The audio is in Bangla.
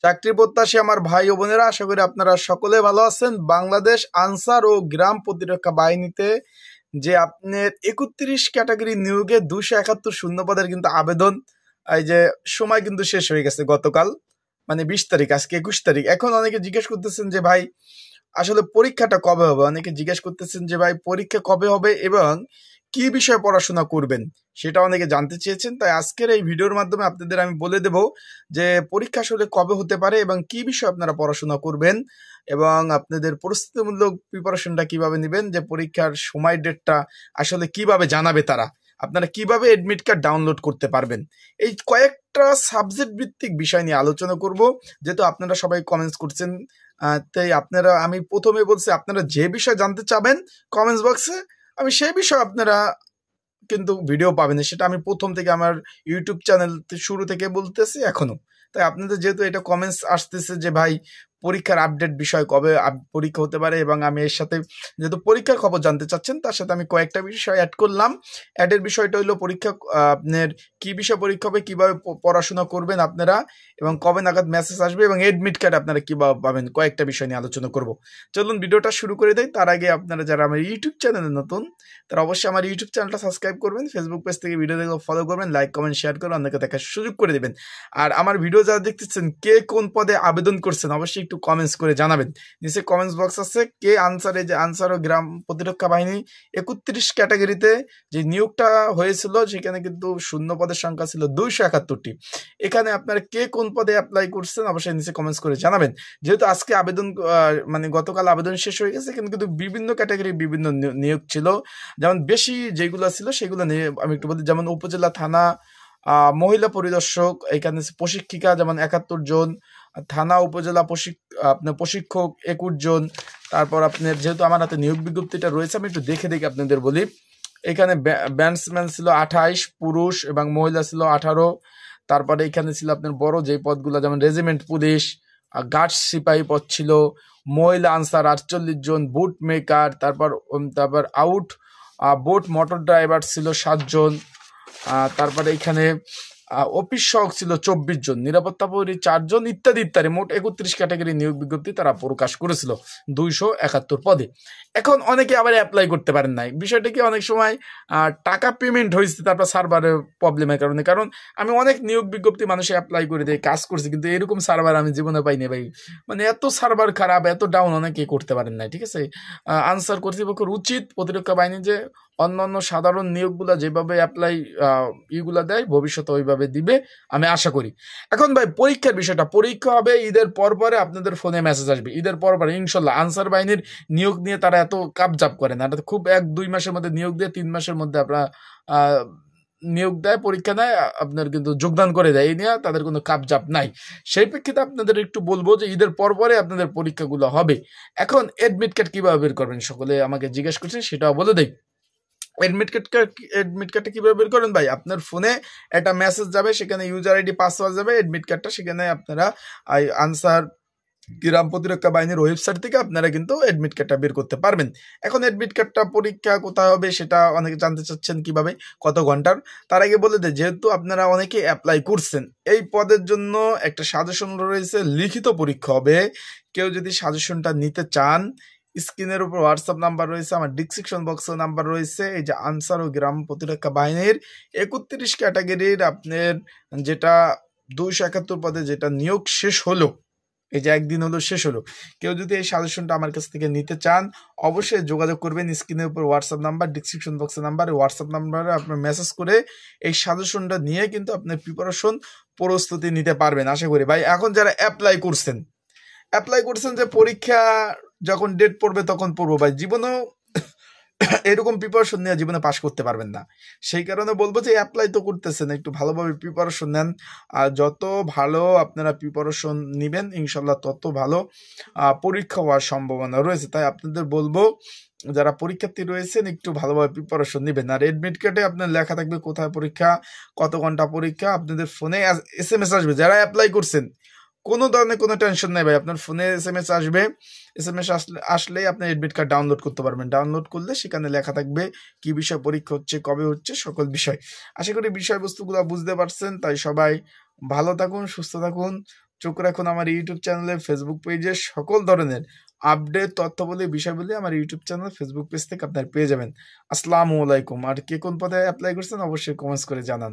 চাকরি প্রত্যাশী আমার ভাই ও বোনেরা, আশা করি আপনারা সকলে ভালো আছেন। বাংলাদেশ আনসার ও গ্রাম প্রতিরক্ষা বাহিনীতে যে আপনার 31 ক্যাটাগরি নিয়োগে 271 শূন্যপদের কিন্তু আবেদন, এই যে সময় কিন্তু শেষ হয়ে গেছে গতকাল, মানে 20 তারিখ, আজকে 21 তারিখ। এখন অনেকে জিজ্ঞেস করতেছেন যে ভাই আসলে পরীক্ষাটা কবে হবে, অনেকে জিজ্ঞেস করতেছেন যে ভাই পরীক্ষা কবে হবে এবং কি বিষয়ে পড়াশোনা করবেন সেটা অনেকে জানতে চেয়েছেন। তাই আজকের এই ভিডিওর মাধ্যমে আপনাদের আমি বলে দেব যে পরীক্ষা আসলে কবে হতে পারে এবং কি বিষয়ে আপনারা পড়াশোনা করবেন এবং আপনাদের প্রস্তুতিমূলক প্রিপারেশনটা কিভাবে নেবেন, যে পরীক্ষার সময় ডেটটা আসলে কিভাবে জানাবে তারা, আপনারা কিভাবে এডমিট কার্ড ডাউনলোড করতে পারবেন, এই কয়েকটা সাবজেক্ট ভিত্তিক বিষয় নিয়ে আলোচনা করব। যেহেতু আপনারা সবাই কমেন্টস করছেন, তাই আপনারা, আমি প্রথমে বলছি আপনারা যে বিষয় জানতে চাবেন কমেন্টস বক্সে, আমি সেই বিষয়ে আপনারা কিন্তু ভিডিও পাবেন। সেটা আমি প্রথম থেকে আমার ইউটিউব চ্যানেল শুরু থেকে বলতেছি এখনো। তাই আপনাদের যেহেতু এটা কমেন্টস আসতেছে যে ভাই পরীক্ষার আপডেট বিষয় কবে পরীক্ষা হতে পারে, এবং আমি এর সাথে যেহেতু পরীক্ষার খবর জানতে চাচ্ছেন তার সাথে আমি কয়েকটা বিষয় অ্যাড করলাম। অ্যাডের বিষয়টা হলো পরীক্ষা, আপনার কি বিষয় পরীক্ষা হবে, কিভাবে পড়াশোনা করবেন আপনারা এবং কবে নাগাদ মেসেজ আসবে এবং এডমিট কার্ড আপনারা কিভাবে পাবেন, কয়েকটা বিষয় নিয়ে আলোচনা করব। চলুন ভিডিওটা শুরু করে দেয়। তার আগে আপনারা যারা আমার ইউটিউব চ্যানেলে নতুন তারা অবশ্যই আমার ইউটিউব চ্যানেলটা সাবস্ক্রাইব করবেন, ফেসবুক পেজ থেকে ভিডিও দেখে ফলো করবেন, লাইক কমেন্ট শেয়ার করে অন্যকে দেখার সুযোগ করে দেবেন। আর আমার ভিডিও যারা দেখতেছেন কে কোন পদে আবেদন করছেন অবশ্যই একটু কমেন্টস করে জানাবেন। নিচে কমেন্টস বক্স আছে, কে আনসারে, যে আনসার ও গ্রাম প্রতিরক্ষা বাহিনী 31 ক্যাটাগরিতে যে নিয়োগটা হয়েছিল সেখানে কিন্তু শূন্য পদের সংখ্যা ছিল 271টি। এখানে আপনারা কে কোন পদে অ্যাপ্লাই করছেন অবশ্যই নিচে কমেন্টস করে জানাবেন। যেহেতু আজকে আবেদন, মানে গতকাল আবেদন শেষ হয়ে গেছে, কিন্তু বিভিন্ন ক্যাটাগরি বিভিন্ন নিয়োগ ছিল। যেমন বেশি যেগুলো ছিল সেগুলো নিয়ে আমি একটু বলি। যেমন উপজেলা থানা মহিলা পরিদর্শক, এখানে প্রশিক্ষিকা যেমন 71 জন, থানা উপজেলা আপনার প্রশিক্ষক 21 জন। তারপর আপনার যেহেতু আমার হাতে নিয়োগ বিজ্ঞপ্তিটা রয়েছে আমি একটু দেখে আপনাদের বলি। এখানে ব্যাটসম্যান ছিল 28, পুরুষ এবং মহিলা ছিল 18। তারপরে এখানে ছিল আপনার বড় যে পদগুলো, যেমন রেজিমেন্ট পুলিশ, গার্ডস সিপাহী পদ ছিল, মহিলা আনসার 48 জন, বুট মেকার, তারপর আউট বোট মোটর ড্রাইভার ছিল 7 জন। তারপরে এখানে অফিস সহক ছিল 24 জন, নিরাপত্তা প্রহরী 4 জন, ইত্যাদি ইত্যাদি। মোট 31 ক্যাটাগরি নিয়োগ বিজ্ঞপ্তি তারা প্রকাশ করেছিল 271 পদে। এখন অনেকে আবার অ্যাপ্লাই করতে পারেন নাই। বিষয়টা কি, অনেক সময় টাকা পেমেন্ট হয়েছে তারপর সার্ভারের প্রবলেমের কারণে। কারণ আমি অনেক নিয়োগ বিজ্ঞপ্তি মানুষে অ্যাপ্লাই করে দিয়ে কাজ করছি, কিন্তু এরকম সার্ভার আমি জীবনে পাইনি ভাই। মানে এত সার্ভার খারাপ, এত ডাউন অনেকে করতে পারেন নাই। ঠিক আছে, আনসার কর্তৃপক্ষের উচিত প্রতিরক্ষা বাহিনী যে অন্যান্য সাধারণ নিয়োগগুলা যেভাবে অ্যাপ্লাই ইগুলা দেয় ভবিষ্যতে ওইভাবে দিবে আমি আশা করি। এখন ভাই পরীক্ষার বিষয়টা, পরীক্ষা হবে ঈদের পরে আপনাদের ফোনে মেসেজ আসবে ঈদের পরে ইনশাল্লাহ। আনসার বাহিনীর নিয়োগ নিয়ে তারা এত কাপজাপ করে না, এটা খুব 1-2 মাসের মধ্যে নিয়োগ দিয়ে 3 মাসের মধ্যে আপনারা নিয়োগ দেয়, পরীক্ষা নেয়, আপনার কিন্তু যোগদান করে দেয়। এই নিয়ে তাদের কোনো কাপজাপ নাই। সেই প্রেক্ষিতে আপনাদের একটু বলবো যে ঈদের পরে আপনাদের পরীক্ষাগুলো হবে। এখন এডমিট কার্ড কিভাবে বের করবেন সকলে আমাকে জিজ্ঞেস করছেন, সেটাও বলে দেই। এডমিট কার্ডটা কিভাবে বের করেন ভাই, আপনার ফোনে একটা মেসেজ যাবে, সেখানে ইউজার আইডি পাসওয়ার্ড যাবে, এডমিট কার্ডটা সেখানে আপনারা আনসার গ্রাম প্রতিরক্ষা বাহিনীর ওয়েবসাইট থেকে আপনারা কিন্তু এডমিট কার্ডটা বের করতে পারবেন। এখন এডমিট কার্ডটা পরীক্ষা কোথায় হবে সেটা অনেকে জানতে চাচ্ছেন, কিভাবে, কত ঘন্টার। তার আগে বলে দেয়, যেহেতু আপনারা অনেকে অ্যাপ্লাই করছেন এই পদের জন্য একটা সাজেশন রয়েছে, লিখিত পরীক্ষা হবে। কেউ যদি সাজেশনটা নিতে চান, স্ক্রিনের উপর হোয়াটসঅ্যাপ নাম্বার রয়েছে, আমার ডিসক্রিপশন বক্সে নাম্বার রয়েছে। এই যে আনসার ও গ্রাম প্রতিরক্ষা বাহিনীর 31 ক্যাটাগরির আপনার যেটা 271 পদে যেটা নিয়োগ শেষ হলো, এই যে একদিন হলো শেষ হলো, কেউ যদি এই সাজেশনটা আমার কাছ থেকে নিতে চান অবশ্যই যোগাযোগ করবেন। স্ক্রিনের উপর হোয়াটসঅ্যাপ নাম্বার, ডিসক্রিপশন বক্সের নাম্বার, হোয়াটসঅ্যাপ নাম্বারে আপনার মেসেজ করে এই সাজেশনটা নিয়ে কিন্তু আপনার প্রিপারেশন প্রস্তুতি নিতে পারবেন আশা করি ভাই। এখন যারা অ্যাপ্লাই করছেন যে পরীক্ষা যখন ডেট পড়বে তখন পড়বো, ভাই জীবনেও এরকম প্রিপারেশন নিয়ে জীবনে পাশ করতে পারবেন না। সেই কারণে বলবো যে অ্যাপ্লাই তো করতেছেন, একটু ভালোভাবে প্রিপারেশন নেন। আর যত ভালো আপনারা প্রিপারেশন নেবেন ইনশাল্লাহ তত ভালো পরীক্ষা হওয়ার সম্ভাবনা রয়েছে। তাই আপনাদের বলবো যারা পরীক্ষার্থী রয়েছেন একটু ভালোভাবে প্রিপারেশন নেবেন। আর এডমিট কার্ডে আপনার লেখা থাকবে কোথায় পরীক্ষা, কত ঘন্টা পরীক্ষা, আপনাদের ফোনে SMS আসবে। যারা অ্যাপ্লাই করছেন কোনো ধরনের কোনো টেনশন নেই ভাই, আপনার ফোনে SMS আসবে। SMS আসলেই আপনি এডমিট কার্ড ডাউনলোড করতে পারবেন। ডাউনলোড করলে সেখানে লেখা থাকবে কি বিষয় পরীক্ষা হচ্ছে, কবে হচ্ছে, সকল বিষয়। আশা করি বিষয়বস্তুগুলো বুঝতে পারছেন। তাই সবাই ভালো থাকুন, সুস্থ থাকুন, চোখ রাখুন আমার ইউটিউব চ্যানেলে, ফেসবুক পেজে সকল ধরনের আপডেট তথ্যাবলী বিষয়বলী আমার ইউটিউব চ্যানেল ফেসবুক পেজ থেকে আপনারা পেয়ে যাবেন। আসসালামু আলাইকুম। আর কে কোন পদে অ্যাপ্লাই করছেন অবশ্যই কমেন্টস করে জানান।